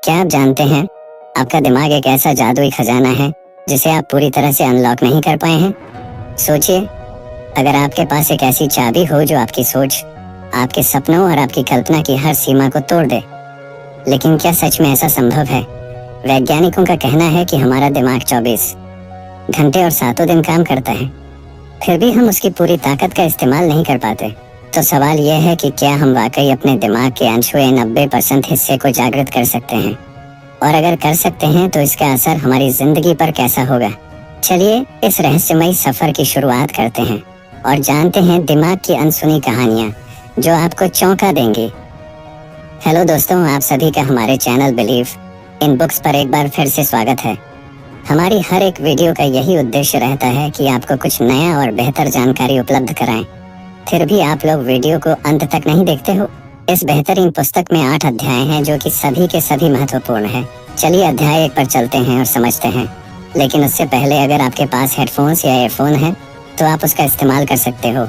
क्या आप जानते हैं, आपका दिमाग एक ऐसा जादुई खजाना है जिसे आप पूरी तरह से अनलॉक नहीं कर पाए हैं। सोचिए, अगर आपके पास एक ऐसी चाबी हो जो आपकी सोच, आपके सपनों और आपकी कल्पना की हर सीमा को तोड़ दे। लेकिन क्या सच में ऐसा संभव है? वैज्ञानिकों का कहना है कि हमारा दिमाग 24 घंटे और 7 दिन काम करता है, फिर भी हम उसकी पूरी ताकत का इस्तेमाल नहीं कर पाते। तो सवाल यह है कि क्या हम वाकई अपने दिमाग के अनछुए 90% हिस्से को जागृत कर सकते हैं? और अगर कर सकते हैं तो इसका असर हमारी जिंदगी पर कैसा होगा? चलिए इस रहस्यमयी सफर की शुरुआत करते हैं और जानते हैं दिमाग की अनसुनी कहानियां जो आपको चौंका देंगी। हेलो दोस्तों, आप सभी का हमारे चैनल बिलीव इन बुक्स पर एक बार फिर से स्वागत है। हमारी हर एक वीडियो का यही उद्देश्य रहता है कि आपको कुछ नया और बेहतर जानकारी उपलब्ध कराएं। फिर भी आप लोग वीडियो को अंत तक नहीं देखते हो। इस बेहतरीन पुस्तक में 8 अध्याय हैं जो कि सभी के सभी महत्वपूर्ण हैं। चलिए अध्याय 1 पर चलते हैं और समझते हैं। लेकिन उससे पहले अगर आपके पास हेडफोन्स या ईयरफोन है तो आप उसका इस्तेमाल कर सकते हो,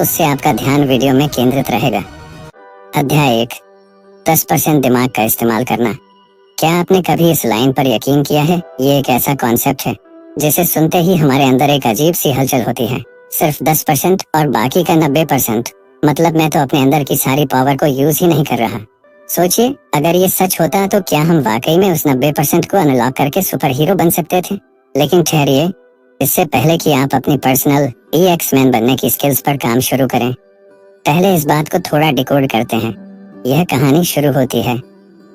उससे आपका ध्यान वीडियो में केंद्रित रहेगा। अध्याय 1, 10% दिमाग का इस्तेमाल करना। क्या आपने कभी इस लाइन पर यकीन किया है? ये एक ऐसा कॉन्सेप्ट है जिसे सुनते ही हमारे अंदर एक अजीब सी हलचल होती है। सिर्फ 10% और बाकी का 90%, मतलब मैं तो अपने अंदर की सारी पावर को यूज ही नहीं कर रहा। सोचिए, अगर ये सच होता तो क्या हम वाकई में उस 90% को अनलॉक करके सुपर हीरो बन सकते थे? लेकिन ठहरिए, इससे पहले कि आप अपनी पर्सनल एक्स-मैन बनने की स्किल्स पर काम शुरू करें, पहले इस बात को थोड़ा डिकोड करते हैं। यह कहानी शुरू होती है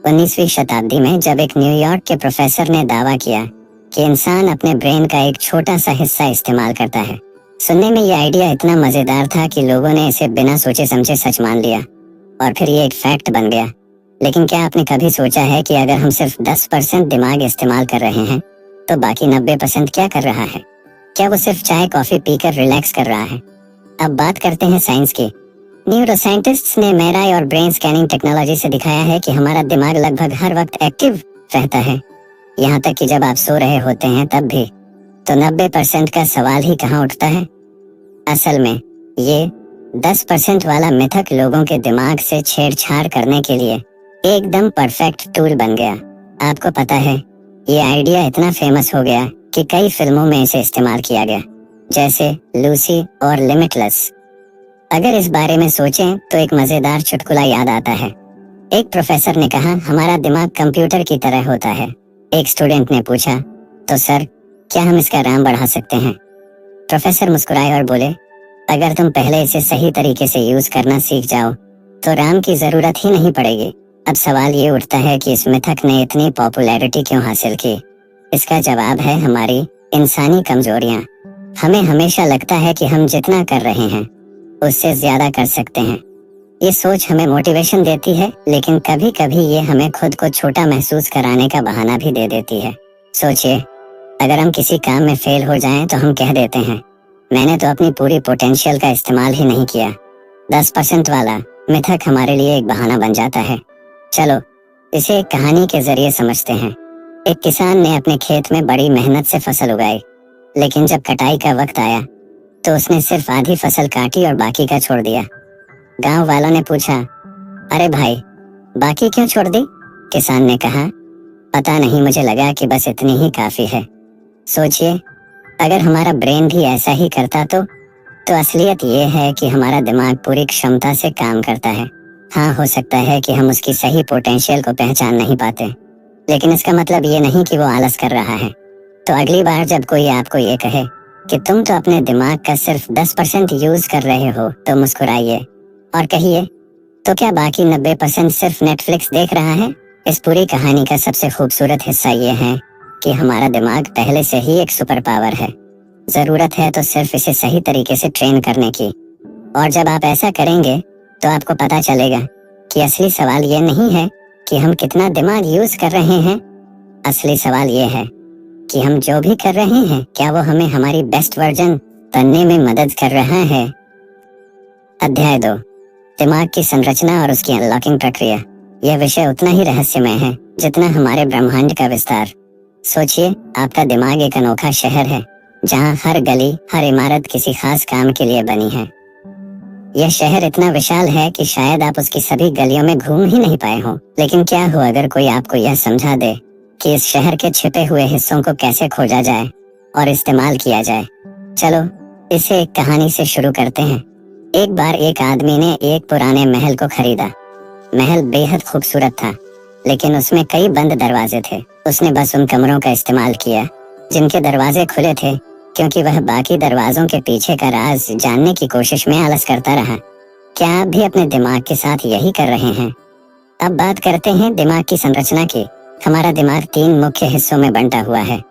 19वीं शताब्दी में, जब एक न्यूयॉर्क के प्रोफेसर ने दावा किया कि इंसान अपने ब्रेन का एक छोटा सा हिस्सा इस्तेमाल करता है। सुनने में यह आइडिया इतना मजेदार था कि लोगों ने इसे बिना सोचे समझे सच मान लिया और फिर ये एक फैक्ट बन गया। लेकिन क्या आपने कभी सोचा है कि अगर हम सिर्फ 10% दिमाग इस्तेमाल कर रहे हैं तो बाकी 90% क्या कर रहा है? क्या वो सिर्फ चाय कॉफी पीकर रिलैक्स कर रहा है? अब बात करते हैं साइंस की। न्यूरोसाइंटिस्ट्स ने एमआरआई और ब्रेन स्कैनिंग टेक्नोलॉजी से दिखाया है कि हमारा दिमाग लगभग हर वक्त एक्टिव रहता है, यहाँ तक कि जब आप सो रहे होते हैं तब भी। तो 90% का सवाल ही कहाँ उठता है? असल में ये 10% वाला मिथक लोगों के दिमाग से छेड़छाड़ करने के लिए एकदम परफेक्ट टूल बन गया। आपको पता है, ये आइडिया इतना फेमस हो गया कि कई फिल्मों में इसे इस्तेमाल किया गया, जैसे लूसी और लिमिटलेस। अगर इस बारे में सोचें तो एक मजेदार चुटकुला याद आता है। एक प्रोफेसर ने कहा, हमारा दिमाग कंप्यूटर की तरह होता है। एक स्टूडेंट ने पूछा, तो सर क्या हम इसका रैम बढ़ा सकते हैं? प्रोफेसर मुस्कुराए और बोले, अगर तुम पहले इसे सही तरीके से यूज करना सीख जाओ तो रैम की जरूरत ही नहीं पड़ेगी। अब सवाल ये उठता है कि इस मिथक ने इतनी पॉपुलैरिटी क्यों हासिल की? इसका जवाब है हमारी इंसानी कमजोरियां। हमें हमेशा लगता है कि हम जितना कर रहे हैं उससे ज्यादा कर सकते हैं। ये सोच हमें मोटिवेशन देती है, लेकिन कभी कभी ये हमें खुद को छोटा महसूस कराने का बहाना भी दे देती है। सोचिए, अगर हम किसी काम में फेल हो जाएं तो हम कह देते हैं, मैंने तो अपनी पूरी पोटेंशियल का इस्तेमाल ही नहीं किया। 10% वाला मिथक हमारे लिए एक बहाना बन जाता है। चलो इसे एक कहानी के जरिए समझते हैं। एक किसान ने अपने खेत में बड़ी मेहनत से फसल उगाई, लेकिन जब कटाई का वक्त आया तो उसने सिर्फ आधी फसल काटी और बाकी का छोड़ दिया। गांव वालों ने पूछा, अरे भाई, बाकी क्यों छोड़ दी? किसान ने कहा, पता नहीं, मुझे लगा कि बस इतनी ही काफी है। सोचिए, अगर हमारा ब्रेन भी ऐसा ही करता तो असलियत ये है कि हमारा दिमाग पूरी क्षमता से काम करता है। हाँ, हो सकता है कि हम उसकी सही पोटेंशियल को पहचान नहीं पाते, लेकिन इसका मतलब ये नहीं कि वो आलस कर रहा है। तो अगली बार जब कोई आपको ये कहे कि तुम तो अपने दिमाग का सिर्फ 10% यूज कर रहे हो, तो मुस्कुराइए और कहिए, तो क्या बाकी 90% सिर्फ नेटफ्लिक्स देख रहा है? इस पूरी कहानी का सबसे खूबसूरत हिस्सा ये है कि हमारा दिमाग पहले से ही एक सुपर पावर है। जरूरत है तो सिर्फ इसे सही तरीके से ट्रेन करने की। और जब आप ऐसा करेंगे तो आपको पता चलेगा कि असली सवाल ये नहीं है कि हम कितना दिमाग यूज कर रहे हैं। असली सवाल ये है कि हम जो भी कर रहे हैं, क्या वो हमें हमारी बेस्ट वर्जन बनने में मदद कर रहा है? अध्याय 2, दिमाग की संरचना और उसकी अनलॉकिंग प्रक्रिया। यह विषय उतना ही रहस्यमय है जितना हमारे ब्रह्मांड का विस्तार। सोचिए, आपका दिमाग एक अनोखा शहर है जहाँ हर गली, हर इमारत किसी खास काम के लिए बनी है। यह शहर इतना विशाल है कि शायद आप उसकी सभी गलियों में घूम ही नहीं पाए हो। लेकिन क्या हो अगर कोई आपको यह समझा दे कि इस शहर के छिपे हुए हिस्सों को कैसे खोजा जाए और इस्तेमाल किया जाए। चलो इसे एक कहानी से शुरू करते हैं। एक बार एक आदमी ने एक पुराने महल को खरीदा। महल बेहद खूबसूरत था, लेकिन उसमें कई बंद दरवाजे थे। उसने बस उन कमरों का इस्तेमाल किया जिनके दरवाजे खुले थे, क्योंकि वह बाकी दरवाजों के पीछे का राज जानने की कोशिश में आलस करता रहा। क्या आप भी अपने दिमाग के साथ यही कर रहे हैं? अब बात करते हैं दिमाग की संरचना की। हमारा दिमाग 3 मुख्य हिस्सों में बंटा हुआ है।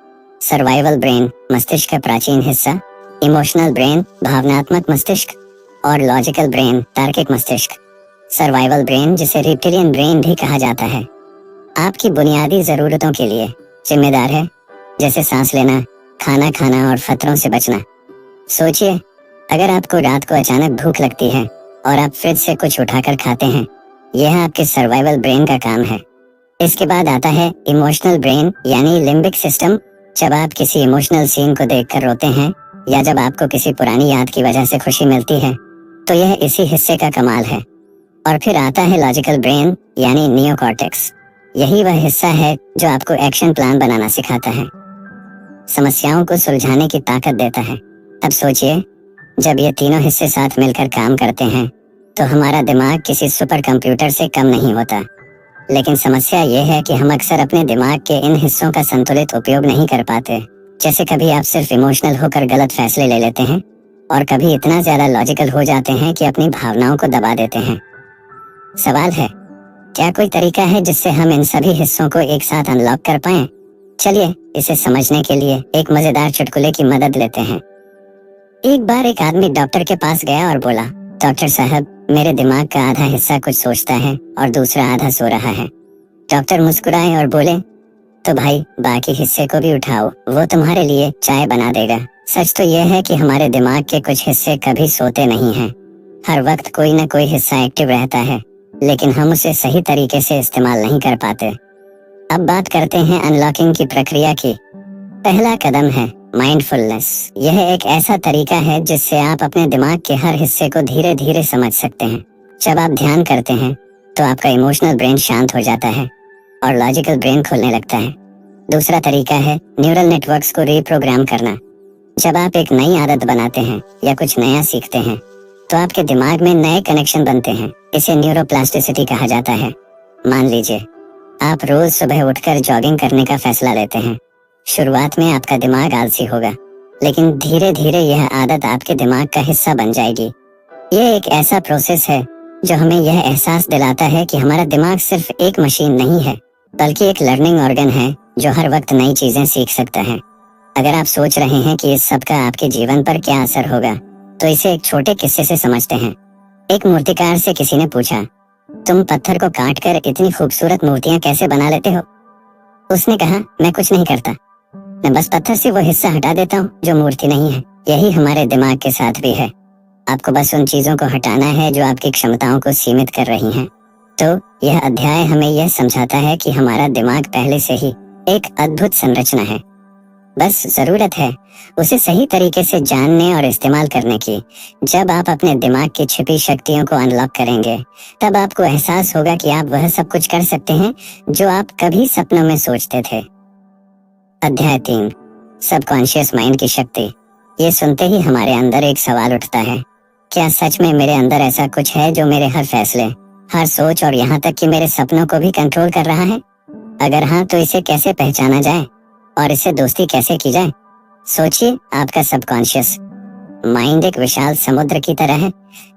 सर्वाइवल ब्रेन, मस्तिष्क का प्राचीन हिस्सा, इमोशनल ब्रेन, भावनात्मक मस्तिष्क, और लॉजिकल ब्रेन, तार्किक मस्तिष्क। सर्वाइवल ब्रेन, जिसे रिप्टिलियन ब्रेन भी कहा जाता है, आपकी बुनियादी जरूरतों के लिए जिम्मेदार है, जैसे सांस लेना, खाना खाना और खतरों से बचना। सोचिए, अगर आपको रात को अचानक भूख लगती है और आप फ्रिज से कुछ उठाकर खाते हैं, यह आपके सर्वाइवल ब्रेन का काम है। इसके बाद आता है इमोशनल ब्रेन यानी लिम्बिक सिस्टम। जब आप किसी इमोशनल सीन को देखकर रोते हैं या जब आपको किसी पुरानी याद की वजह से खुशी मिलती है, तो यह इसी हिस्से का कमाल है। और फिर आता है लॉजिकल ब्रेन यानी नियोकॉर्टेक्स। यही वह हिस्सा है जो आपको एक्शन प्लान बनाना सिखाता है, समस्याओं को सुलझाने की ताकत देता है। अब सोचिए, जब ये तीनों हिस्से साथ मिलकर काम करते हैं तो हमारा दिमाग किसी सुपर कंप्यूटर से कम नहीं होता। लेकिन समस्या ये है कि हम अक्सर अपने दिमाग के इन हिस्सों का संतुलित उपयोग नहीं कर पाते। जैसे कभी आप सिर्फ इमोशनल होकर गलत फैसले ले लेते हैं और कभी इतना ज्यादा लॉजिकल हो जाते हैं कि अपनी भावनाओं को दबा देते हैं। सवाल है, क्या कोई तरीका है जिससे हम इन सभी हिस्सों को एक साथ अनलॉक कर पाएं? चलिए इसे समझने के लिए एक मजेदार चुटकुले की मदद लेते हैं। एक बार एक आदमी डॉक्टर के पास गया और बोला, डॉक्टर साहब, मेरे दिमाग का आधा हिस्सा कुछ सोचता है और दूसरा आधा सो रहा है। डॉक्टर मुस्कुराए और बोले, तो भाई बाकी हिस्से को भी उठाओ, वो तुम्हारे लिए चाय बना देगा। सच तो यह है कि हमारे दिमाग के कुछ हिस्से कभी सोते नहीं हैं। हर वक्त कोई न कोई हिस्सा एक्टिव रहता है, लेकिन हम उसे सही तरीके से इस्तेमाल नहीं कर पाते। अब बात करते हैं अनलॉकिंग की प्रक्रिया की। पहला कदम है माइंडफुलनेस। यह एक ऐसा तरीका है जिससे आप अपने दिमाग के हर हिस्से को धीरे धीरे समझ सकते हैं। जब आप ध्यान करते हैं तो आपका इमोशनल ब्रेन शांत हो जाता है और लॉजिकल ब्रेन खुलने लगता है। दूसरा तरीका है न्यूरल नेटवर्क्स को रीप्रोग्राम करना। जब आप एक नई आदत बनाते हैं या कुछ नया सीखते हैं तो आपके दिमाग में नए कनेक्शन बनते हैं। इसे न्यूरोप्लास्टिसिटी कहा जाता है। मान लीजिए आप रोज सुबह उठकर जॉगिंग करने का फैसला लेते हैं। शुरुआत में आपका दिमाग आलसी होगा, लेकिन धीरे धीरे यह आदत आपके दिमाग का हिस्सा बन जाएगी। यह एक ऐसा प्रोसेस है जो हमें यह एहसास दिलाता है कि हमारा दिमाग सिर्फ एक मशीन नहीं है, बल्कि एक लर्निंग ऑर्गन है जो हर वक्त नई चीजें सीख सकता है। अगर आप सोच रहे हैं कि इस सब का आपके जीवन पर क्या असर होगा, तो इसे एक छोटे किस्से से समझते हैं। एक मूर्तिकार से किसी ने पूछा, तुम पत्थर को काटकर इतनी खूबसूरत मूर्तियां कैसे बना लेते हो? उसने कहा, मैं कुछ नहीं करता, मैं बस पत्थर से वो हिस्सा हटा देता हूँ जो मूर्ति नहीं है। यही हमारे दिमाग के साथ भी है। आपको बस उन चीजों को हटाना है जो आपकी क्षमताओं को सीमित कर रही हैं। तो यह अध्याय हमें यह समझाता है कि हमारा दिमाग पहले से ही एक अद्भुत संरचना है, बस जरूरत है उसे सही तरीके से जानने और इस्तेमाल करने की। जब आप अपने दिमाग की छिपी शक्तियों को अनलॉक करेंगे, तब आपको एहसास होगा कि आप वह सब कुछ कर सकते हैं जो आप कभी सपनों में सोचते थे। अध्याय 3, सबकॉन्शियस माइंड की शक्ति। ये सुनते ही हमारे अंदर एक सवाल उठता है, क्या सच में मेरे अंदर ऐसा कुछ है जो मेरे हर फैसले, हर सोच और यहाँ तक कि मेरे सपनों को भी कंट्रोल कर रहा है? अगर हाँ, तो इसे कैसे पहचाना जाए और इससे दोस्ती कैसे की जाए? सोचिए, आपका सबकॉन्शियस माइंड एक विशाल समुद्र की तरह है,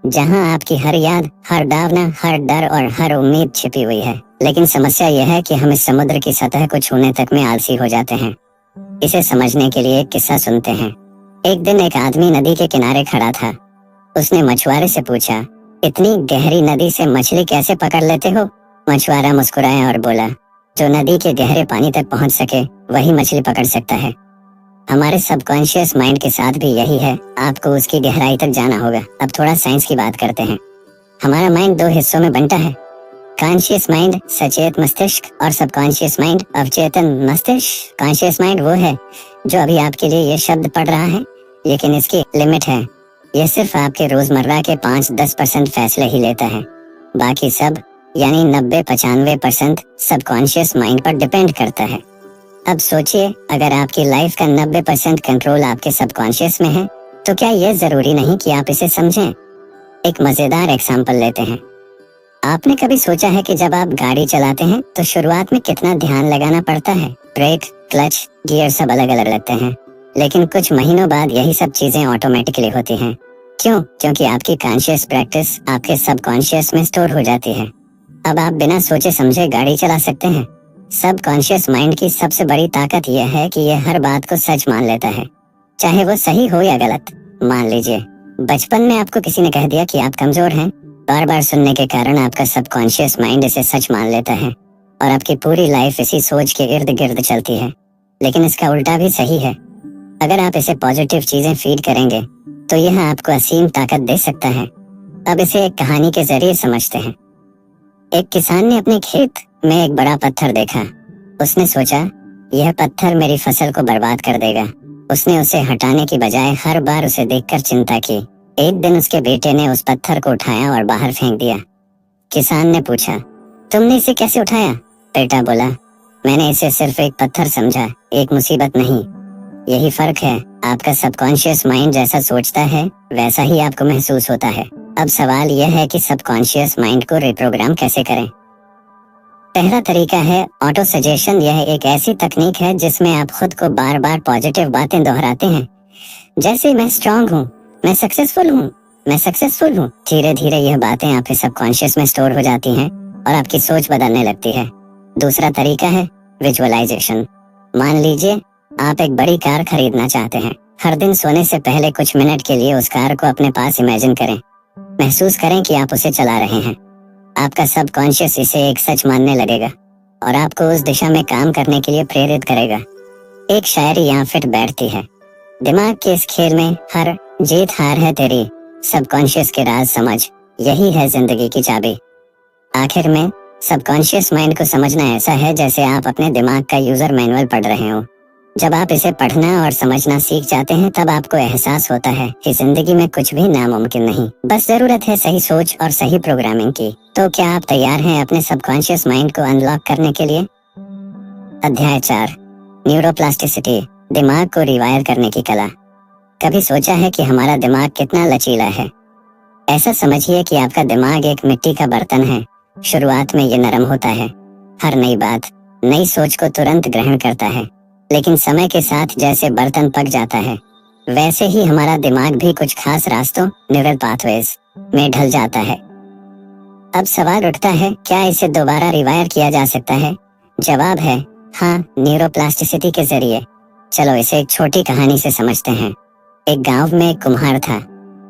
जहां आपकी हर याद, हर भावना, हर डर और हर उम्मीद छिपी हुई है। लेकिन समस्या यह है कि हम इस समुद्र की सतह को छूने तक में आलसी हो जाते हैं। इसे समझने के लिए एक किस्सा सुनते हैं। एक दिन एक आदमी नदी के किनारे खड़ा था। उसने मछुआरे से पूछा, इतनी गहरी नदी से मछली कैसे पकड़ लेते हो? मछुआरा मुस्कुराया और बोला, जो नदी के गहरे पानी तक पहुंच सके वही मछली पकड़ सकता है। हमारे सबकॉन्शियस माइंड के साथ भी यही है, आपको उसकी गहराई तक जाना होगा। अब थोड़ा साइंस की बात करते हैं। हमारा माइंड 2 हिस्सों में बंटा है, कॉन्शियस माइंड सचेत मस्तिष्क और सबकॉन्शियस माइंड अवचेतन मस्तिष्क। कॉन्शियस माइंड वो है जो अभी आपके लिए ये शब्द पढ़ रहा है, लेकिन इसकी लिमिट है। ये सिर्फ आपके रोजमर्रा के 5-10% फैसले ही लेता है। बाकी सब यानी 90-95% सबकॉन्शियस माइंड पर डिपेंड करता है। अब सोचिए, अगर आपकी लाइफ का 90% कंट्रोल आपके सबकॉन्शियस में है, तो क्या यह जरूरी नहीं कि आप इसे समझें? एक मजेदार एग्जांपल लेते हैं। आपने कभी सोचा है कि जब आप गाड़ी चलाते हैं तो शुरुआत में कितना ध्यान लगाना पड़ता है? ब्रेक, क्लच, गियर सब अलग अलग लगते हैं, लेकिन कुछ महीनों बाद यही सब चीजें ऑटोमेटिकली होती हैं। क्यों? क्योंकि आपकी कॉन्शियस प्रैक्टिस आपके सबकॉन्शियस में स्टोर हो जाती है। अब आप बिना सोचे समझे गाड़ी चला सकते हैं। सबकॉन्शियस माइंड की सबसे बड़ी ताकत यह है कि यह हर बात को सच मान लेता है, चाहे वो सही हो या गलत। मान लीजिए, बचपन में आपको किसी ने कह दिया कि आप कमजोर हैं। बार बार सुनने के कारण आपका सबकॉन्शियस माइंड इसे सच मान लेता है और आपकी पूरी लाइफ इसी सोच के इर्द गिर्द चलती है। लेकिन इसका उल्टा भी सही है। अगर आप इसे पॉजिटिव चीजें फीड करेंगे तो यह आपको असीम ताकत दे सकता है। अब इसे एक कहानी के जरिए समझते हैं। एक किसान ने अपने खेत में एक बड़ा पत्थर देखा। उसने सोचा, यह पत्थर मेरी फसल को बर्बाद कर देगा। उसने उसे हटाने की बजाय हर बार उसे देखकर चिंता की। एक दिन उसके बेटे ने उस पत्थर को उठाया और बाहर फेंक दिया। किसान ने पूछा, तुमने इसे कैसे उठाया? बेटा बोला, मैंने इसे सिर्फ एक पत्थर समझा, एक मुसीबत नहीं। यही फर्क है, आपका सबकॉन्शियस माइंड जैसा सोचता है वैसा ही आपको महसूस होता है। अब सवाल यह है कि सबकॉन्शियस माइंड को रिप्रोग्राम कैसे करें। पहला तरीका है ऑटो सजेशन। यह एक ऐसी तकनीक है जिसमें आप खुद को बार बार पॉजिटिव बातें दोहराते हैं, जैसे मैं स्ट्रांग हूँ, मैं सक्सेसफुल हूँ, मैं सक्सेसफुल हूँ। धीरे धीरे यह बातें आपके सबकॉन्शियस में स्टोर हो जाती हैं और आपकी सोच बदलने लगती है। दूसरा तरीका है विजुअलाइजेशन। मान लीजिए आप एक बड़ी कार खरीदना चाहते हैं। हर दिन सोने से पहले कुछ मिनट के लिए उस कार को अपने पास इमेजिन करें। महसूस करें कि आप उसे चला रहे हैं। आपका सबकॉन्शियस इसे एक सच मानने लगेगा और आपको उस दिशा में काम करने के लिए प्रेरित करेगा। एक शायरी यहाँ फिट बैठती है, दिमाग के इस खेल में हर जीत हार है तेरी, सबकॉन्शियस के राज समझ, यही है जिंदगी की चाबी। आखिर में सबकॉन्शियस माइंड को समझना ऐसा है जैसे आप अपने दिमाग का यूजर मैनुअल पढ़ रहे हो। जब आप इसे पढ़ना और समझना सीख जाते हैं तब आपको एहसास होता है कि जिंदगी में कुछ भी नामुमकिन नहीं, बस जरूरत है सही सोच और सही प्रोग्रामिंग की। तो क्या आप तैयार हैं अपने सबकॉन्शियस माइंड को अनलॉक करने के लिए? अध्याय 4, न्यूरोप्लास्टिसिटी, दिमाग को रिवायर करने की कला। कभी सोचा है कि हमारा दिमाग कितना लचीला है? ऐसा समझिए कि आपका दिमाग एक मिट्टी का बर्तन है। शुरुआत में ये नरम होता है, हर नई बात, नई सोच को तुरंत ग्रहण करता है। लेकिन समय के साथ जैसे बर्तन पक जाता है, वैसे ही हमारा दिमाग भी कुछ खास रास्तों, न्यूरल पाथवेज में ढल जाता है। अब सवाल उठता है, क्या इसे दोबारा रिवायर किया जा सकता है? जवाब है हाँ, न्यूरोप्लास्टिसिटी के जरिए। चलो इसे एक छोटी कहानी से समझते हैं। एक गांव में एक कुम्हार था।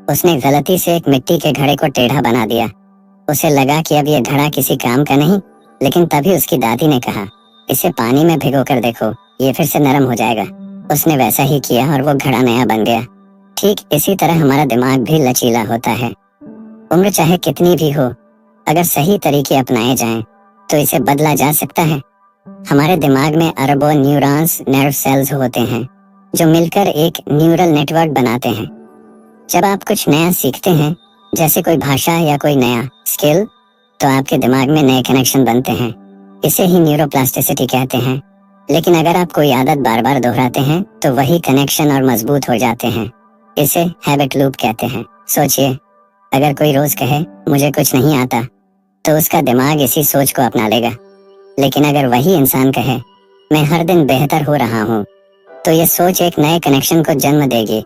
उसने गलती से एक मिट्टी के घड़े को टेढ़ा बना दिया। उसे लगा कि अब यह घड़ा किसी काम का नहीं, लेकिन तभी उसकी दादी ने कहा, इसे पानी में भिगो कर देखो, ये फिर से नरम हो जाएगा। उसने वैसा ही किया और वो घड़ा नया बन गया। ठीक इसी तरह हमारा दिमाग भी लचीला होता है। उम्र चाहे कितनी भी हो, अगर सही तरीके अपनाए जाएं, तो इसे बदला जा सकता है। हमारे दिमाग में अरबों न्यूरॉन्स, नर्व सेल्स होते हैं जो मिलकर एक न्यूरल नेटवर्क बनाते हैं। जब आप कुछ नया सीखते हैं, जैसे कोई भाषा या कोई नया स्किल, तो आपके दिमाग में नए कनेक्शन बनते हैं। इसे ही न्यूरोप्लास्टिसिटी कहते हैं। लेकिन अगर आप कोई आदत बार बार दोहराते हैं तो वही कनेक्शन और मजबूत हो जाते हैं। इसे हैबिट लूप कहते हैं। सोचिए, अगर कोई रोज कहे मुझे कुछ नहीं आता, तो उसका दिमाग इसी सोच को अपना लेगा। लेकिन अगर वही इंसान कहे मैं हर दिन बेहतर हो रहा हूँ, तो ये सोच एक नए कनेक्शन को जन्म देगी।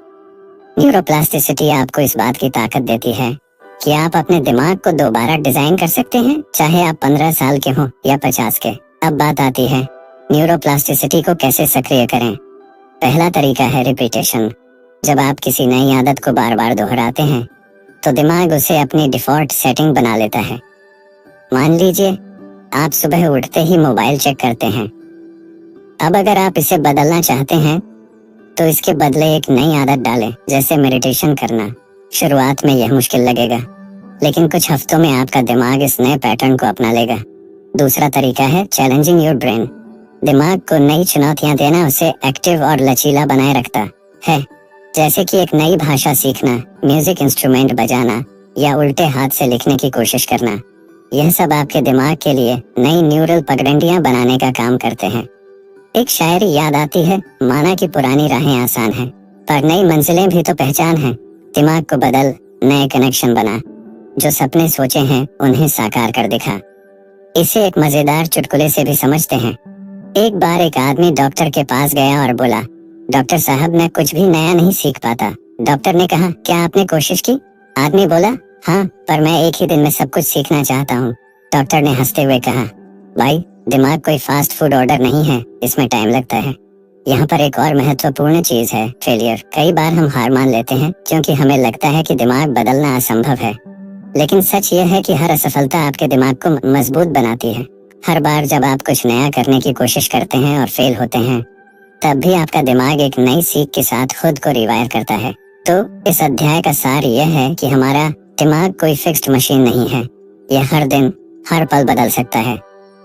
न्यूरोप्लास्टिसिटी आपको इस बात की ताकत देती है कि आप अपने दिमाग को दोबारा डिजाइन कर सकते हैं, चाहे आप 15 साल के हों या 50 के। अब बात आती है न्यूरोप्लास्टिसिटी को कैसे सक्रिय करें। पहला तरीका है रिपीटेशन। जब आप किसी नई आदत को बार बार दोहराते हैं, तो दिमाग उसे अपनी डिफॉल्ट सेटिंग बना लेता है। मान लीजिए आप सुबह उठते ही मोबाइल चेक करते हैं। अब अगर आप इसे बदलना चाहते हैं, तो इसके बदले एक नई आदत डालें, जैसे मेडिटेशन करना। शुरुआत में यह मुश्किल लगेगा, लेकिन कुछ हफ्तों में आपका दिमाग इस नए पैटर्न को अपना लेगा। दूसरा तरीका है चैलेंजिंग योर ब्रेन। दिमाग को नई चुनौतियां देना उसे एक्टिव और लचीला बनाए रखता है। जैसे कि एक नई भाषा सीखना, म्यूजिक इंस्ट्रूमेंट बजाना या उल्टे हाथ से लिखने की कोशिश करना। यह सब आपके दिमाग के लिए नई न्यूरल पगडंडियां बनाने का काम करते हैं। एक शायरी याद आती है, माना कि पुरानी राहें आसान हैं, पर नई मंजिलें भी तो पहचान है। दिमाग को बदल, नए कनेक्शन बना, जो सपने सोचे हैं उन्हें साकार कर दिखा। इसे एक मजेदार चुटकुले से भी समझते हैं। एक बार एक आदमी डॉक्टर के पास गया और बोला, डॉक्टर साहब मैं कुछ भी नया नहीं सीख पाता। डॉक्टर ने कहा, क्या आपने कोशिश की? आदमी बोला, हाँ, पर मैं एक ही दिन में सब कुछ सीखना चाहता हूँ। डॉक्टर ने हंसते हुए कहा, भाई दिमाग कोई फास्ट फूड ऑर्डर नहीं है, इसमें टाइम लगता है। यहाँ पर एक और महत्वपूर्ण चीज है, फेलियर। कई बार हम हार मान लेते हैं क्योंकि हमें लगता है कि दिमाग बदलना असंभव है, लेकिन सच यह है कि हर असफलता आपके दिमाग को मजबूत बनाती है। हर बार जब आप कुछ नया करने की कोशिश करते हैं और फेल होते हैं, तब भी आपका दिमाग एक नई सीख के साथ खुद को रिवायर करता है। तो इस अध्याय का सार यह है कि हमारा दिमाग कोई फिक्स्ड मशीन नहीं है। यह हर दिन, हर पल बदल सकता है।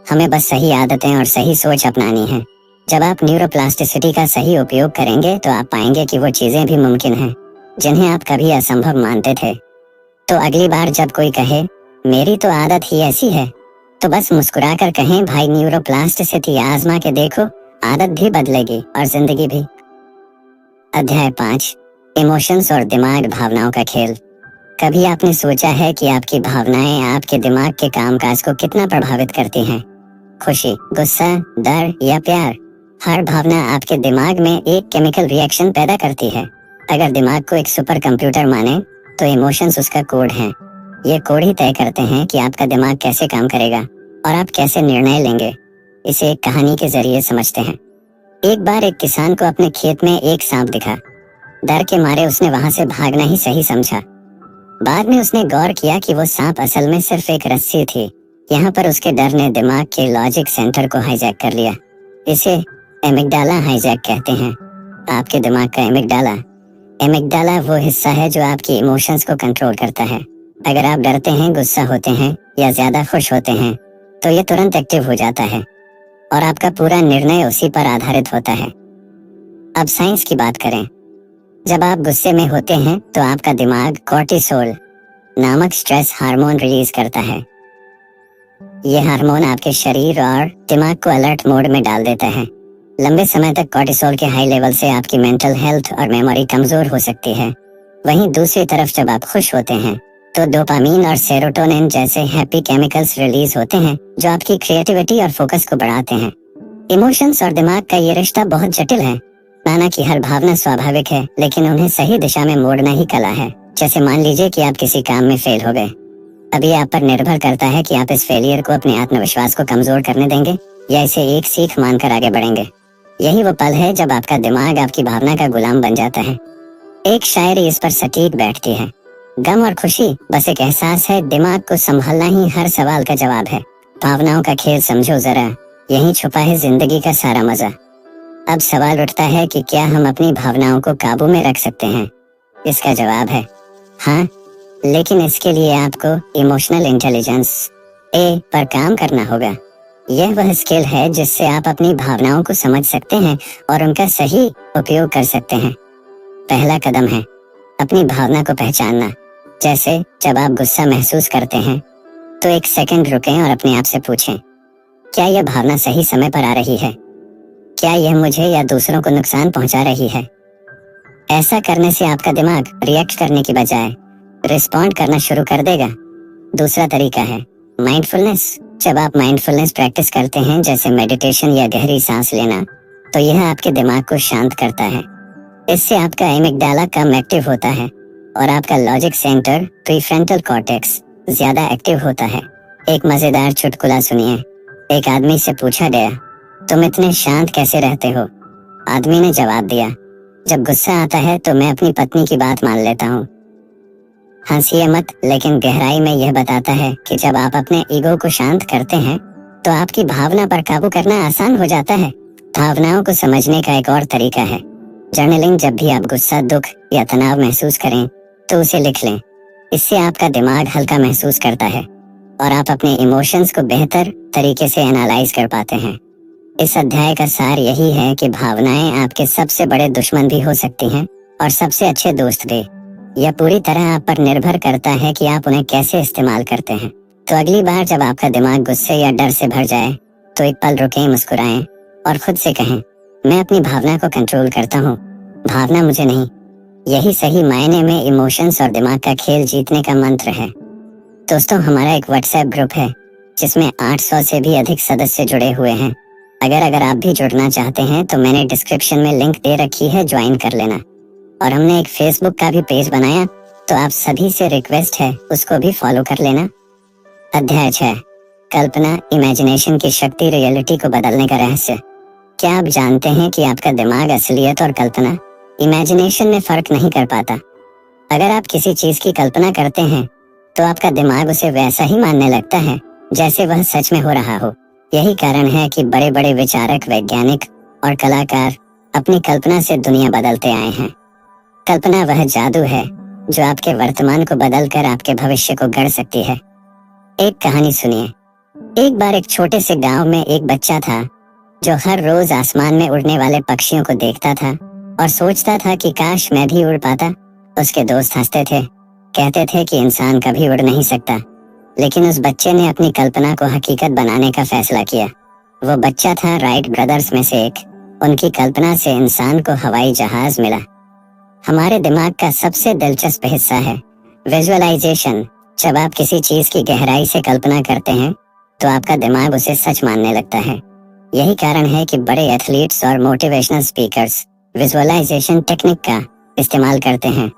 हमें बस सही आदतें और सही सोच अपनानी है। जब आप न्यूरोप्लास्टिसिटी का सही उपयोग करेंगे तो आप पाएंगे कि वो चीजें भी मुमकिन हैं जिन्हें आप कभी असंभव मानते थे। तो अगली बार जब कोई कहे मेरी तो आदत ही ऐसी है, तो बस मुस्कुराकर कहें, भाई न्यूरोप्लास्टिसिटी आजमा के देखो, आदत भी बदलेगी और जिंदगी भी। अध्याय 5, इमोशंस और दिमाग भावनाओं का खेल। कभी आपने सोचा है कि आपकी भावनाएं आपके दिमाग के कामकाज को कितना प्रभावित करती हैं? खुशी, गुस्सा, डर या प्यार, हर भावना आपके दिमाग में एक केमिकल रिएक्शन पैदा करती है। अगर दिमाग को एक सुपर कंप्यूटर माने तो इमोशंस उसका कोड हैं। ये कोड ही तय करते हैं कि आपका दिमाग कैसे काम करेगा और आप कैसे निर्णय लेंगे। इसे एक कहानी के जरिए समझते हैं। एक बार एक किसान को अपने खेत में एक सांप दिखा। डर के मारे उसने वहां से भागना ही सही समझा। बाद में उसने गौर किया कि वो सांप असल में सिर्फ एक रस्सी थी। यहाँ पर उसके डर ने दिमाग के लॉजिक सेंटर को हाईजैक कर लिया। इसे एमिगडाला हाईजैक कहते हैं। आपके दिमाग का एमिगडाला वो हिस्सा है जो आपकी इमोशंस को कंट्रोल करता है। अगर आप डरते हैं, गुस्सा होते हैं या ज्यादा खुश होते हैं तो ये तुरंत एक्टिव हो जाता है और आपका पूरा निर्णय उसी पर आधारित होता है। अब साइंस की बात करें। जब आप गुस्से में होते हैं तो आपका दिमाग कॉर्टिसोल नामक स्ट्रेस हार्मोन रिलीज करता है। यह हार्मोन आपके शरीर और दिमाग को अलर्ट मोड में डाल देता है। लंबे समय तक कॉर्टिसोल के हाई लेवल से आपकी मेंटल हेल्थ और मेमोरी कमजोर हो सकती है। वहीं दूसरी तरफ जब आप खुश होते हैं तो डोपामीन और सेरोटोनिन जैसे हैप्पी केमिकल्स रिलीज होते हैं जो आपकी क्रिएटिविटी और फोकस को बढ़ाते हैं। इमोशंस और दिमाग का ये रिश्ता बहुत जटिल है। माना कि हर भावना स्वाभाविक है, लेकिन उन्हें सही दिशा में मोड़ना ही कला है। जैसे मान लीजिए कि आप किसी काम में फेल हो गए। अब ये आप पर निर्भर करता है कि आप इस फेलियर को अपने आत्मविश्वास को कमजोर करने देंगे या इसे एक सीख मानकर आगे बढ़ेंगे। यही वो पल है जब आपका दिमाग आपकी भावना का गुलाम बन जाता है। एक शायरी इस पर सटीक बैठती है, गम और खुशी बस एक एहसास है, दिमाग को संभालना ही हर सवाल का जवाब है। भावनाओं का खेल समझो जरा, यहीं छुपा है जिंदगी का सारा मजा। अब सवाल उठता है कि क्या हम अपनी भावनाओं को काबू में रख सकते हैं? इसका जवाब है हाँ, लेकिन इसके लिए आपको इमोशनल इंटेलिजेंस ए पर काम करना होगा। यह वह स्किल है जिससे आप अपनी भावनाओं को समझ सकते हैं और उनका सही उपयोग कर सकते हैं। पहला कदम है अपनी भावना को पहचानना। जैसे जब आप गुस्सा महसूस करते हैं तो एक सेकंड रुकें और अपने आप से पूछें, क्या यह भावना सही समय पर आ रही है? क्या यह मुझे या दूसरों को नुकसान पहुंचा रही है? ऐसा करने से आपका दिमाग रिएक्ट करने की बजाय रिस्पॉन्ड करना शुरू कर देगा। दूसरा तरीका है माइंडफुलनेस। जब आप माइंडफुलनेस प्रैक्टिस करते हैं, जैसे मेडिटेशन या गहरी सांस लेना, तो यह आपके दिमाग को शांत करता है। इससे आपका एमिगडाला कम एक्टिव होता है और आपका लॉजिक सेंटर प्रीफ्रंटल कॉर्टेक्स ज्यादा एक्टिव होता है। एक मजेदार चुटकुला सुनिए। एक आदमी से पूछा गया, तुम इतने शांत कैसे रहते हो? आदमी ने जवाब दिया, जब गुस्सा आता है तो मैं अपनी पत्नी की बात मान लेता हूँ। हंसिए मत, लेकिन गहराई में यह बताता है कि जब आप अपने ईगो को शांत करते हैं तो आपकी भावना पर काबू करना आसान हो जाता है। भावनाओं को समझने का एक और तरीका है जर्नलिंग। जब भी आप गुस्सा, दुख या तनाव महसूस करें तो उसे लिख लें। इससे आपका दिमाग हल्का महसूस करता है और आप अपने इमोशंस को बेहतर तरीके से एनालाइज कर पाते हैं। इस अध्याय का सार यही है कि भावनाएं आपके सबसे बड़े दुश्मन भी हो सकती हैं और सबसे अच्छे दोस्त भी। यह पूरी तरह आप पर निर्भर करता है कि आप उन्हें कैसे इस्तेमाल करते हैं। तो अगली बार जब आपका दिमाग गुस्से या डर से भर जाए तो एक पल रुकें, मुस्कुराएं और खुद से कहें, मैं अपनी भावना को कंट्रोल करता हूँ, भावना मुझे नहीं। यही सही मायने में इमोशंस और दिमाग का खेल जीतने का मंत्र है। दोस्तों, हमारा एक व्हाट्सएप ग्रुप है जिसमें 800 से भी अधिक सदस्य जुड़े हुए हैं। अगर आप भी जुड़ना चाहते हैं तो मैंने डिस्क्रिप्शन में लिंक दे रखी है, ज्वाइन कर लेना। और हमने एक फेसबुक का भी पेज बनाया, तो आप सभी से रिक्वेस्ट है उसको भी फॉलो कर लेना। अध्याय 6, कल्पना, इमेजिनेशन की शक्ति, रियलिटी को बदलने का रहस्य। क्या आप जानते हैं कि आपका दिमाग असलियत और कल्पना, इमेजिनेशन में फर्क नहीं कर पाता। अगर आप किसी चीज की कल्पना करते हैं तो आपका दिमाग उसे वैसा ही मानने लगता है जैसे वह सच में हो रहा हो। यही कारण है कि बड़े बड़े विचारक, वैज्ञानिक और कलाकार अपनी कल्पना से दुनिया बदलते आए हैं। कल्पना वह जादू है जो आपके वर्तमान को बदलकर आपके भविष्य को गढ़ सकती है। एक कहानी सुनिए। एक बार एक छोटे से गांव में एक बच्चा था जो हर रोज आसमान में उड़ने वाले पक्षियों को देखता था और सोचता था कि काश मैं भी उड़ पाता। उसके दोस्त हंसते थे, कहते थे कि इंसान कभी उड़ नहीं सकता। लेकिन उस बच्चे ने अपनी कल्पना को हकीकत बनाने का फैसला किया। वो बच्चा था राइट ब्रदर्स में से एक। उनकी कल्पना से इंसान को हवाई जहाज मिला। हमारे दिमाग का सबसे दिलचस्प हिस्सा है विजुअलाइजेशन। जब आप किसी चीज की गहराई से कल्पना करते हैं तो आपका दिमाग उसे सच मानने लगता है। यही कारण है कि बड़े एथलीट्स और मोटिवेशनल स्पीकर्स विजुअलाइजेशन टेक्निक का इस्तेमाल करते हैं।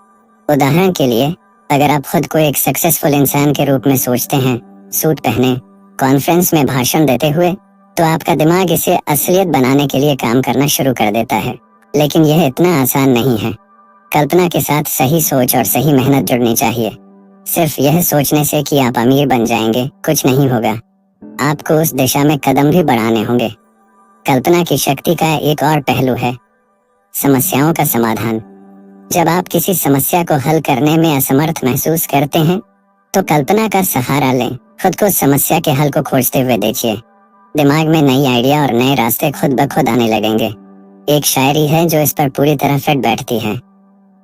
उदाहरण के लिए, अगर आप खुद को एक सक्सेसफुल इंसान के रूप में सोचते हैं, सूट पहने, कॉन्फ्रेंस में भाषण देते हुए, तो आपका दिमाग इसे असलियत बनाने के लिए काम करना शुरू कर देता है। लेकिन यह इतना आसान नहीं है। कल्पना के साथ सही सोच और सही मेहनत जुड़नी चाहिए। सिर्फ यह सोचने से कि आप अमीर बन जाएंगे कुछ नहीं होगा। आपको उस दिशा में कदम भी बढ़ाने होंगे। कल्पना की शक्ति का एक और पहलू है समस्याओं का समाधान। जब आप किसी समस्या को हल करने में असमर्थ महसूस करते हैं तो कल्पना का सहारा लें। खुद को समस्या के हल को खोजते हुए देखिए। दिमाग में नई आइडिया और नए रास्ते खुद ब खुद आने लगेंगे। एक शायरी है जो इस पर पूरी तरह फिट बैठती है।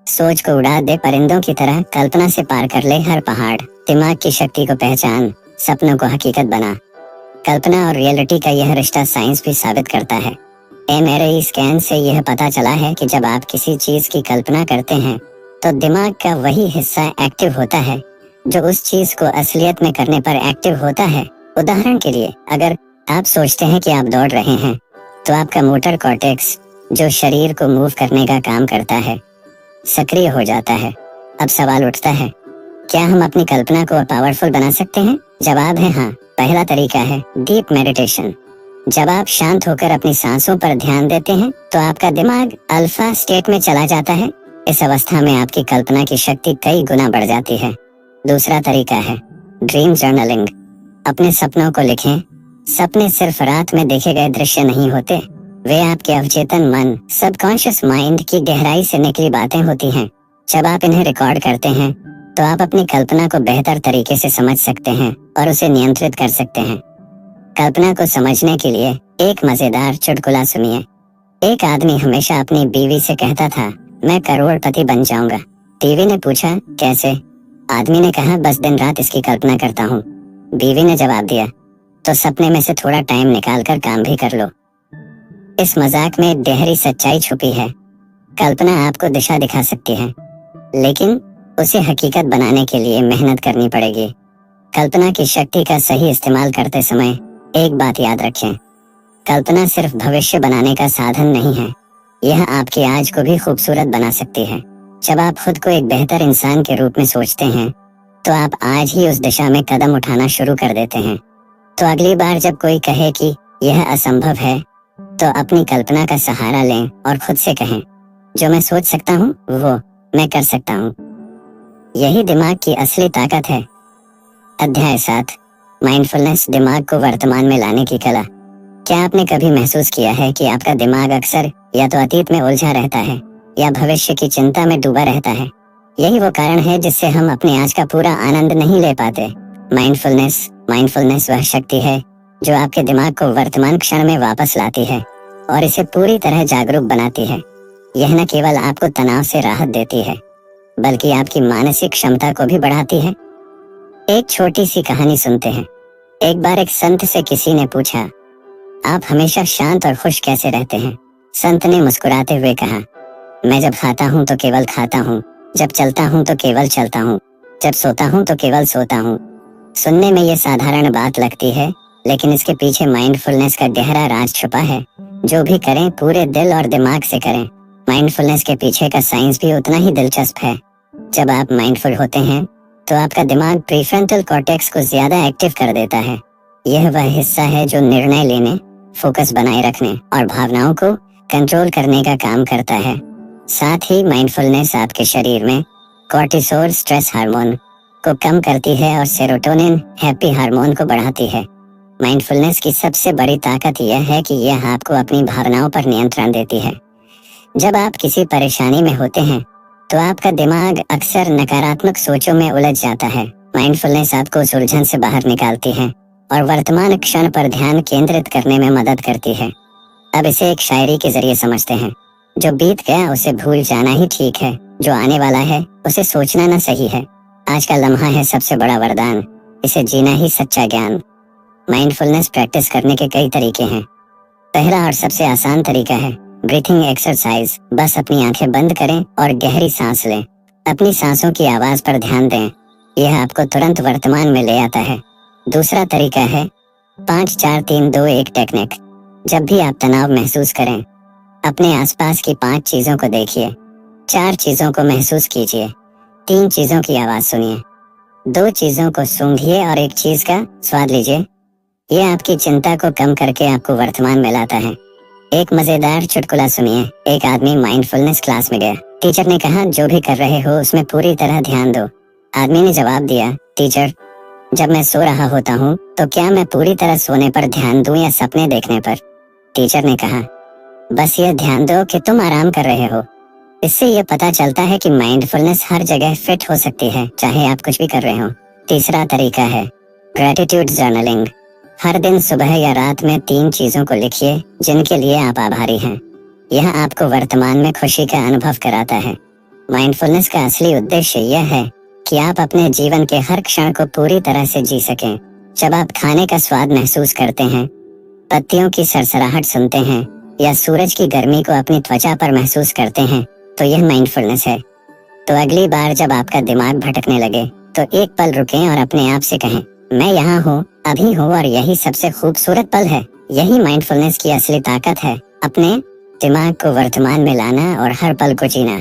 सोच को उड़ा दे परिंदों की तरह, कल्पना से पार कर ले हर पहाड़। दिमाग की शक्ति को पहचान, सपनों को हकीकत बना। कल्पना और रियलिटी का यह रिश्ता साइंस भी साबित करता है। एमआरआई स्कैन से यह पता चला है कि जब आप किसी चीज की कल्पना करते हैं तो दिमाग का वही हिस्सा एक्टिव होता है जो उस चीज को असलियत में करने पर एक्टिव होता है। उदाहरण के लिए, अगर आप सोचते हैं कि आप दौड़ रहे हैं तो आपका मोटर कॉर्टेक्स, जो शरीर को मूव करने का काम करता है, सक्रिय हो जाता है। अब सवाल उठता है, क्या हम अपनी कल्पना को पावरफुल बना सकते हैं? जवाब है हाँ। पहला तरीका है डीप मेडिटेशन। जब आप शांत होकर अपनी सांसों पर ध्यान देते हैं तो आपका दिमाग अल्फा स्टेट में चला जाता है। इस अवस्था में आपकी कल्पना की शक्ति कई गुना बढ़ जाती है। दूसरा तरीका है ड्रीम जर्नलिंग। अपने सपनों को लिखें। सपने सिर्फ रात में देखे गए दृश्य नहीं होते, वे आपके अवचेतन मन, सबकॉन्शियस माइंड की गहराई से निकली बातें होती हैं। जब आप इन्हें रिकॉर्ड करते हैं तो आप अपनी कल्पना को बेहतर तरीके से समझ सकते हैं और उसे नियंत्रित कर सकते हैं। कल्पना को समझने के लिए एक मजेदार चुटकुला सुनिए। एक आदमी हमेशा अपनी बीवी से कहता था, मैं करोड़पति बन जाऊंगा। बीवी ने पूछा, कैसे? आदमी ने कहा, बस दिन रात इसकी कल्पना करता हूँ। बीवी ने जवाब दिया, तो सपने में से थोड़ा टाइम निकाल कर काम भी कर लो। इस मजाक में गहरी सच्चाई छुपी है। कल्पना आपको दिशा दिखा सकती है, लेकिन उसे हकीकत बनाने के लिए मेहनत करनी पड़ेगी। कल्पना की शक्ति का सही इस्तेमाल करते समय एक बात याद रखें, कल्पना सिर्फ भविष्य बनाने का साधन नहीं है, यह आपके आज को भी खूबसूरत बना सकती है। जब आप खुद को एक बेहतर इंसान के रूप में सोचते हैं तो आप आज ही उस दिशा में कदम उठाना शुरू कर देते हैं। तो अगली बार जब कोई कहे कि यह असंभव है तो अपनी कल्पना का सहारा लें और खुद से कहें, जो मैं सोच सकता हूँ वो मैं कर सकता हूँ। यही दिमाग की असली ताकत है। अध्याय 7, माइंडफुलनेस, दिमाग को वर्तमान में लाने की कला। क्या आपने कभी महसूस किया है कि आपका दिमाग अक्सर या तो अतीत में उलझा रहता है या भविष्य की चिंता में डूबा रहता है? यही वो कारण है जिससे हम अपने आज का पूरा आनंद नहीं ले पाते। माइंडफुलनेस वह शक्ति है जो आपके दिमाग को वर्तमान क्षण में वापस लाती है और इसे पूरी तरह जागरूक बनाती है। यह न केवल आपको तनाव से राहत देती है, बल्कि आपकी मानसिक क्षमता को भी बढ़ाती है। एक छोटी सी कहानी सुनते हैं। एक बार एक संत से किसी ने पूछा, आप हमेशा शांत और खुश कैसे रहते हैं? संत ने मुस्कुराते हुए कहा, मैं जब खाता हूँ तो केवल खाता हूँ, जब चलता हूँ तो केवल चलता हूँ, जब सोता हूँ तो केवल सोता हूँ। सुनने में ये साधारण बात लगती है, लेकिन इसके पीछे माइंडफुलनेस का गहरा राज छुपा है। जो भी करें पूरे दिल और दिमाग से करें। माइंडफुलनेस के पीछे का साइंस भी उतना ही दिलचस्प है। जब आप माइंडफुल होते हैं तो आपका दिमाग प्रीफ्रंटल कॉर्टेक्स को ज्यादा एक्टिव कर देता है। यह वह हिस्सा है जो निर्णय लेने, फोकस बनाए रखने और भावनाओं को कंट्रोल करने का काम करता है। साथ ही माइंडफुलनेस आपके शरीर में कॉर्टिसोल स्ट्रेस हार्मोन को कम करती है और सेरोटोनिन हैप्पी हार्मोन को बढ़ाती है। माइंडफुलनेस की सबसे बड़ी ताकत यह है कि यह आपको अपनी भावनाओं पर नियंत्रण देती है। जब आप किसी परेशानी में होते हैं तो आपका दिमाग अक्सर नकारात्मक सोचों में उलझ जाता है। माइंडफुलनेस आपको उस उलझन से बाहर निकालती है और वर्तमान क्षण पर ध्यान केंद्रित करने में मदद करती है। अब इसे एक शायरी के जरिए समझते हैं। जो बीत गया उसे भूल जाना ही ठीक है, जो आने वाला है उसे सोचना ना सही है। आज का लम्हा है सबसे बड़ा वरदान, इसे जीना ही सच्चा ज्ञान। माइंडफुलनेस प्रैक्टिस करने के कई तरीके हैं। पहला और सबसे आसान तरीका है ब्रीथिंग एक्सरसाइज। बस अपनी आंखें बंद करें और गहरी सांस लें। अपनी सांसों की आवाज पर ध्यान दें, यह आपको तुरंत वर्तमान में ले आता है। दूसरा तरीका है 5-4-3-2-1 टेक्निक। जब भी आप तनाव महसूस करें, अपने आसपास की 5 चीजों को देखिए, 4 चीजों को महसूस कीजिए, 3 चीजों की आवाज सुनिए, 2 चीजों को सूंघिए और 1 चीज का स्वाद लीजिए। यह आपकी चिंता को कम करके आपको वर्तमान में लाता है। एक मजेदार चुटकुला सुनिए। एक आदमी माइंडफुलनेस क्लास में गया। टीचर ने कहा, जो भी कर रहे हो उसमें पूरी तरह ध्यान दो। आदमी ने जवाब दिया, टीचर, जब मैं सो रहा होता हूँ तो क्या मैं पूरी तरह सोने पर ध्यान दूं या सपने देखने पर? टीचर ने कहा, बस ये ध्यान दो कि तुम आराम कर रहे हो। इससे ये पता चलता है कि माइंडफुलनेस हर जगह फिट हो सकती है, चाहे आप कुछ भी कर रहे हो। तीसरा तरीका है ग्रेटिट्यूड जर्नलिंग। हर दिन सुबह या रात में 3 चीजों को लिखिए जिनके लिए आप आभारी हैं। यह आपको वर्तमान में खुशी का अनुभव कराता है। माइंडफुलनेस का असली उद्देश्य यह है कि आप अपने जीवन के हर क्षण को पूरी तरह से जी सकें। जब आप खाने का स्वाद महसूस करते हैं, पत्तियों की सरसराहट सुनते हैं या सूरज की गर्मी को अपनी त्वचा पर महसूस करते हैं, तो यह माइंडफुलनेस है। तो अगली बार जब आपका दिमाग भटकने लगे तो एक पल रुकें और अपने आप से कहें, मैं यहाँ हूँ, अभी हूँ और यही सबसे खूबसूरत पल है। यही माइंडफुलनेस की असली ताकत है, अपने दिमाग को वर्तमान में लाना और हर पल को जीना।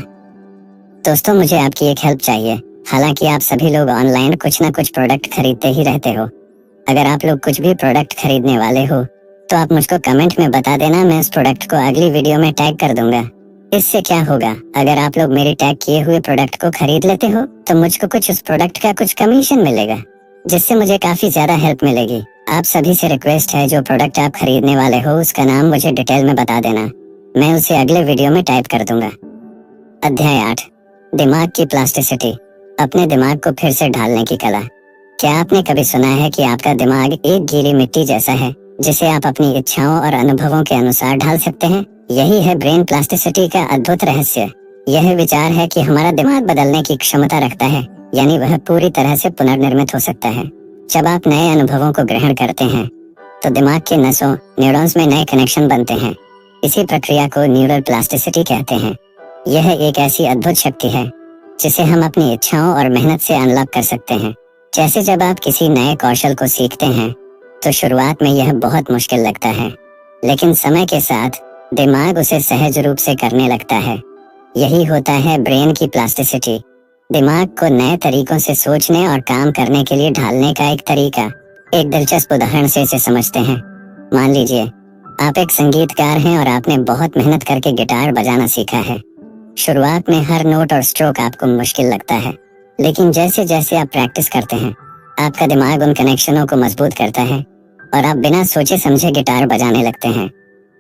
दोस्तों, मुझे आपकी एक हेल्प चाहिए। हालांकि आप सभी लोग ऑनलाइन कुछ ना कुछ प्रोडक्ट खरीदते ही रहते हो। अगर आप लोग कुछ भी प्रोडक्ट खरीदने वाले हो तो आप मुझको कमेंट में बता देना, मैं इस प्रोडक्ट को अगली वीडियो में टैग कर दूंगा। इससे क्या होगा, अगर आप लोग मेरे टैग किए हुए प्रोडक्ट को खरीद लेते हो तो मुझको कुछ उस प्रोडक्ट का कुछ कमीशन मिलेगा, जिससे मुझे काफी ज्यादा हेल्प मिलेगी। आप सभी से रिक्वेस्ट है, जो प्रोडक्ट आप खरीदने वाले हो उसका नाम मुझे डिटेल में बता देना, मैं उसे अगले वीडियो में टाइप कर दूंगा। अध्याय 8, दिमाग की प्लास्टिसिटी। अपने दिमाग को फिर से ढालने की कला। क्या आपने कभी सुना है कि आपका दिमाग एक गीली मिट्टी जैसा है जिसे आप अपनी इच्छाओं और अनुभवों के अनुसार ढाल सकते हैं? यही है ब्रेन प्लास्टिसिटी का अद्भुत रहस्य। यह विचार है कि हमारा दिमाग बदलने की क्षमता रखता है, यानी वह पूरी तरह से पुनर्निर्मित हो सकता है। जब आप नए अनुभवों को ग्रहण करते हैं तो दिमाग के नसों, न्यूरॉन्स में नए कनेक्शन बनते हैं। इसी प्रक्रिया को न्यूरल प्लास्टिसिटी कहते हैं। यह एक ऐसी अद्भुत शक्ति है जिसे हम अपनी इच्छाओं और मेहनत से अनलॉक कर सकते हैं। जैसे जब आप किसी नए कौशल को सीखते हैं तो शुरुआत में यह बहुत मुश्किल लगता है, लेकिन समय के साथ दिमाग उसे सहज रूप से करने लगता है। यही होता है ब्रेन की प्लास्टिसिटी, दिमाग को नए तरीकों से सोचने और काम करने के लिए ढालने का एक तरीका। एक दिलचस्प उदाहरण से इसे समझते हैं। मान लीजिए आप एक संगीतकार हैं और आपने बहुत मेहनत करके गिटार बजाना सीखा है। शुरुआत में हर नोट और स्ट्रोक आपको मुश्किल लगता है, लेकिन जैसे जैसे आप प्रैक्टिस करते हैं आपका दिमाग उन कनेक्शनों को मजबूत करता है और आप बिना सोचे समझे गिटार बजाने लगते हैं।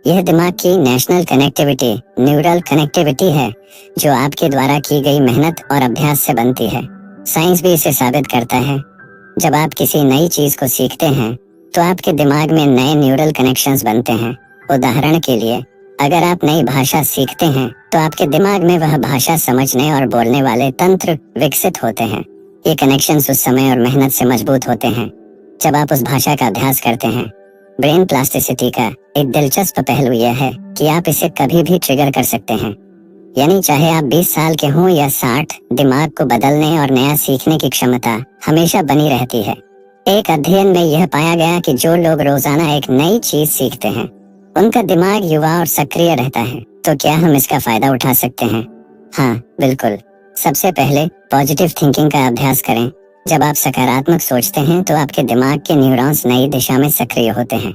यह दिमाग की नेशनल कनेक्टिविटी, न्यूरल कनेक्टिविटी है, जो आपके द्वारा की गई मेहनत और अभ्यास से बनती है। साइंस भी इसे साबित करता है। जब आप किसी नई चीज को सीखते हैं तो आपके दिमाग में नए न्यूरल कनेक्शंस बनते हैं। उदाहरण के लिए, अगर आप नई भाषा सीखते हैं तो आपके दिमाग में वह भाषा समझने और बोलने वाले तंत्र विकसित होते हैं। ये कनेक्शंस उस समय और मेहनत से मजबूत होते हैं जब आप उस भाषा का अभ्यास करते हैं। ब्रेन प्लास्टिसिटी का एक दिलचस्प पहलू यह है कि आप इसे कभी भी ट्रिगर कर सकते हैं। यानी चाहे आप 20 साल के हों या 60, दिमाग को बदलने और नया सीखने की क्षमता हमेशा बनी रहती है। एक अध्ययन में यह पाया गया कि जो लोग रोजाना एक नई चीज सीखते हैं उनका दिमाग युवा और सक्रिय रहता है। तो क्या हम इसका फायदा उठा सकते हैं? हाँ, बिल्कुल। सबसे पहले पॉजिटिव थिंकिंग का अभ्यास करें। जब आप सकारात्मक सोचते हैं तो आपके दिमाग के न्यूरॉन्स नई दिशा में सक्रिय होते हैं।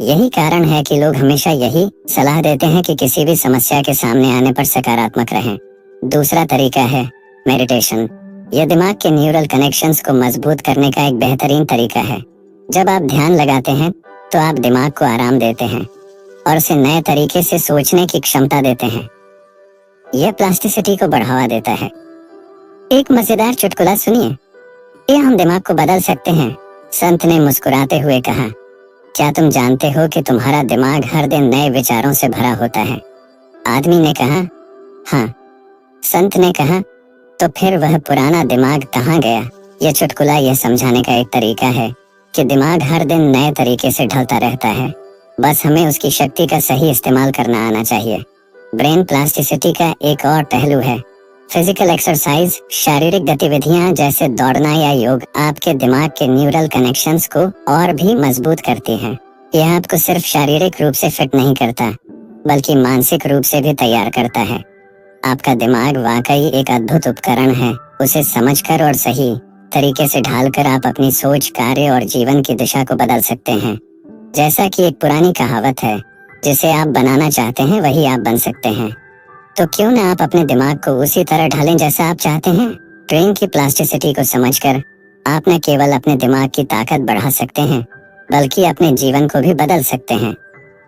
यही कारण है कि लोग हमेशा यही सलाह देते हैं कि किसी भी समस्या के सामने आने पर सकारात्मक रहें। दूसरा तरीका है मेडिटेशन। यह दिमाग के न्यूरल कनेक्शंस को मजबूत करने का एक बेहतरीन तरीका है। जब आप ध्यान लगाते हैं तो आप दिमाग को आराम देते हैं और उसे नए तरीके से सोचने की क्षमता देते हैं। यह प्लास्टिसिटी को बढ़ावा देता है। एक मजेदार चुटकुला सुनिए। ये हम दिमाग को बदल सकते हैं। संत ने मुस्कुराते हुए कहा, क्या तुम जानते हो कि तुम्हारा दिमाग हर दिन नए विचारों से भरा होता है? आदमी ने कहा, हाँ। संत ने कहा, तो फिर वह पुराना दिमाग कहाँ गया? यह चुटकुला यह समझाने का एक तरीका है कि दिमाग हर दिन नए तरीके से ढलता रहता है, बस हमें उसकी शक्ति का सही इस्तेमाल करना आना चाहिए। ब्रेन प्लास्टिसिटी का एक और पहलू है फिजिकल एक्सरसाइज। शारीरिक गतिविधियां जैसे दौड़ना या योग आपके दिमाग के न्यूरल कनेक्शंस को और भी मजबूत करती हैं। यह आपको सिर्फ शारीरिक रूप से फिट नहीं करता बल्कि मानसिक रूप से भी तैयार करता है। आपका दिमाग वाकई एक अद्भुत उपकरण है। उसे समझकर और सही तरीके से ढालकर आप अपनी सोच, कार्य और जीवन की दिशा को बदल सकते हैं। जैसा कि एक पुरानी कहावत है, जिसे आप बनाना चाहते हैं वही आप बन सकते हैं। तो क्यों ना आप अपने दिमाग को उसी तरह ढालें जैसा आप चाहते हैं। ब्रेन की प्लास्टिसिटी को समझकर आप न केवल अपने दिमाग की ताकत बढ़ा सकते हैं बल्कि अपने जीवन को भी बदल सकते हैं।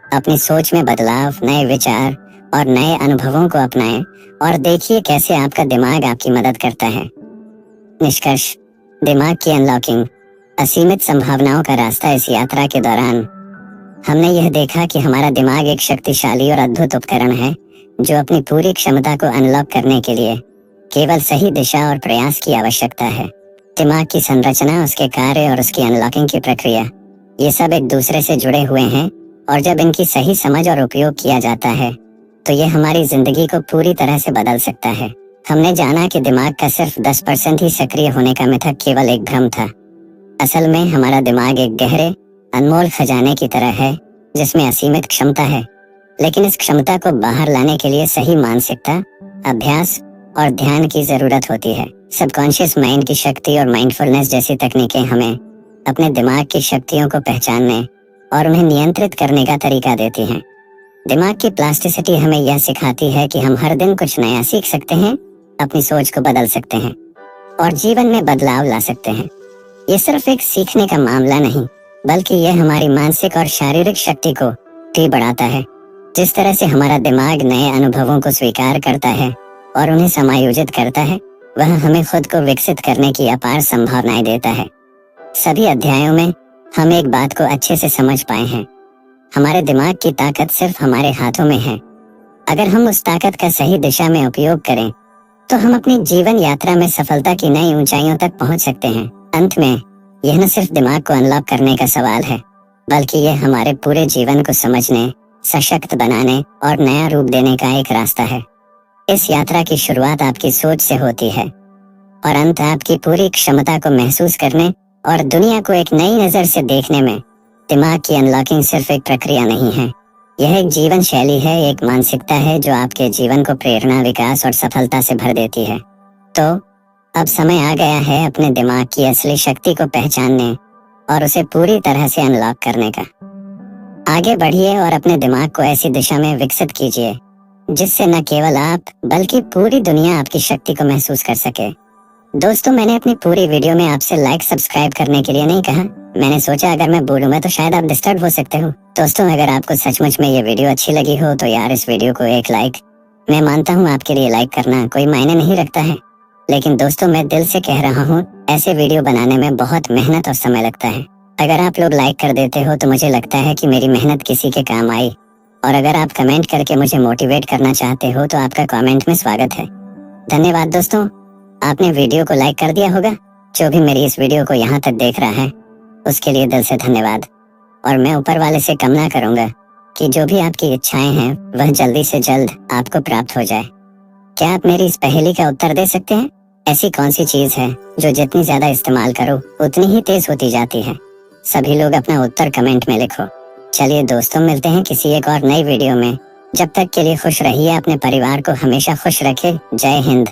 अपनी सोच में बदलाव, नए विचार और नए अनुभवों को अपनाएं और देखिए कैसे आपका दिमाग आपकी मदद करता है। निष्कर्ष, दिमाग की अनलॉकिंग, असीमित संभावनाओं का रास्ता। इस यात्रा के दौरान हमने यह देखा कि हमारा दिमाग एक शक्तिशाली और अद्भुत उपकरण है जो अपनी पूरी क्षमता को अनलॉक करने के लिए केवल सही दिशा और प्रयास की आवश्यकता है। दिमाग की संरचना, उसके कार्य और उसकी अनलॉकिंग की प्रक्रिया, ये सब एक दूसरे से जुड़े हुए हैं और जब इनकी सही समझ और उपयोग किया जाता है तो ये हमारी जिंदगी को पूरी तरह से बदल सकता है। हमने जाना कि दिमाग का सिर्फ 10% ही सक्रिय होने का मिथक केवल एक भ्रम था। असल में हमारा दिमाग एक गहरे, अनमोल खजाने की तरह है जिसमें असीमित क्षमता है, लेकिन इस क्षमता को बाहर लाने के लिए सही मानसिकता, अभ्यास और ध्यान की जरूरत होती है। सबकॉन्शियस माइंड की शक्ति और माइंडफुलनेस जैसी तकनीकें हमें अपने दिमाग की शक्तियों को पहचानने और उन्हें नियंत्रित करने का तरीका देती हैं। दिमाग की प्लास्टिसिटी हमें यह सिखाती है कि हम हर दिन कुछ नया सीख सकते हैं, अपनी सोच को बदल सकते हैं और जीवन में बदलाव ला सकते हैं। ये सिर्फ एक सीखने का मामला नहीं बल्कि यह हमारी मानसिक और शारीरिक शक्ति को भी बढ़ाता है। जिस तरह से हमारा दिमाग नए अनुभवों को स्वीकार करता है और उन्हें समायोजित करता है, वह हमें खुद को विकसित करने की अपार संभावनाएं देता है। सभी अध्यायों में हम एक बात को अच्छे से समझ पाए हैं, हमारे दिमाग की ताकत सिर्फ हमारे हाथों में है। अगर हम उस ताकत का सही दिशा में उपयोग करें तो हम अपनी जीवन यात्रा में सफलता की नई ऊंचाइयों तक पहुंच सकते हैं। अंत में यह न सिर्फ दिमाग को अनलॉक करने का सवाल है बल्कि यह हमारे पूरे जीवन को समझने, सशक्त बनाने और नया रूप देने का एक रास्ता है। इस यात्रा की शुरुआत आपकी सोच से होती है और अंत आपकी पूरी क्षमता को महसूस करने और दुनिया को एक नई नजर से देखने में। दिमाग की अनलॉकिंग सिर्फ एक प्रक्रिया नहीं है, यह एक जीवन शैली है, एक मानसिकता है जो आपके जीवन को प्रेरणा, विकास और सफलता से भर देती है। तो अब समय आ गया है अपने दिमाग की असली शक्ति को पहचानने और उसे पूरी तरह से अनलॉक करने का। आगे बढ़िए और अपने दिमाग को ऐसी दिशा में विकसित कीजिए जिससे न केवल आप बल्कि पूरी दुनिया आपकी शक्ति को महसूस कर सके। दोस्तों, मैंने अपनी पूरी वीडियो में आपसे लाइक, सब्सक्राइब करने के लिए नहीं कहा। मैंने सोचा अगर मैं बोलूंगा तो शायद आप डिस्टर्ब हो सकते हो। दोस्तों, अगर आपको सचमुच में ये वीडियो अच्छी लगी हो तो यार इस वीडियो को एक लाइक, मैं मानता हूँ आपके लिए लाइक करना कोई मायने नहीं रखता है, लेकिन दोस्तों मैं दिल से कह रहा हूँ ऐसे वीडियो बनाने में बहुत मेहनत और समय लगता है। अगर आप लोग लाइक कर देते हो तो मुझे लगता है कि मेरी मेहनत किसी के काम आई और अगर आप कमेंट करके मुझे मोटिवेट करना चाहते हो तो आपका कमेंट में स्वागत है। धन्यवाद दोस्तों, आपने वीडियो को लाइक कर दिया होगा। जो भी मेरी इस वीडियो को यहाँ तक देख रहा है उसके लिए दिल से धन्यवाद। और मैं ऊपर वाले से कामना करूंगा कि जो भी आपकी इच्छाएं हैं वह जल्दी से जल्द आपको प्राप्त हो जाए। क्या आप मेरी इस पहेली का उत्तर दे सकते हैं? ऐसी कौन सी चीज है जो जितनी ज्यादा इस्तेमाल करो उतनी ही तेज होती जाती है? सभी लोग अपना उत्तर कमेंट में लिखो। चलिए दोस्तों, मिलते हैं किसी एक और नई वीडियो में। जब तक के लिए खुश रहिए, अपने परिवार को हमेशा खुश रखें। जय हिंद।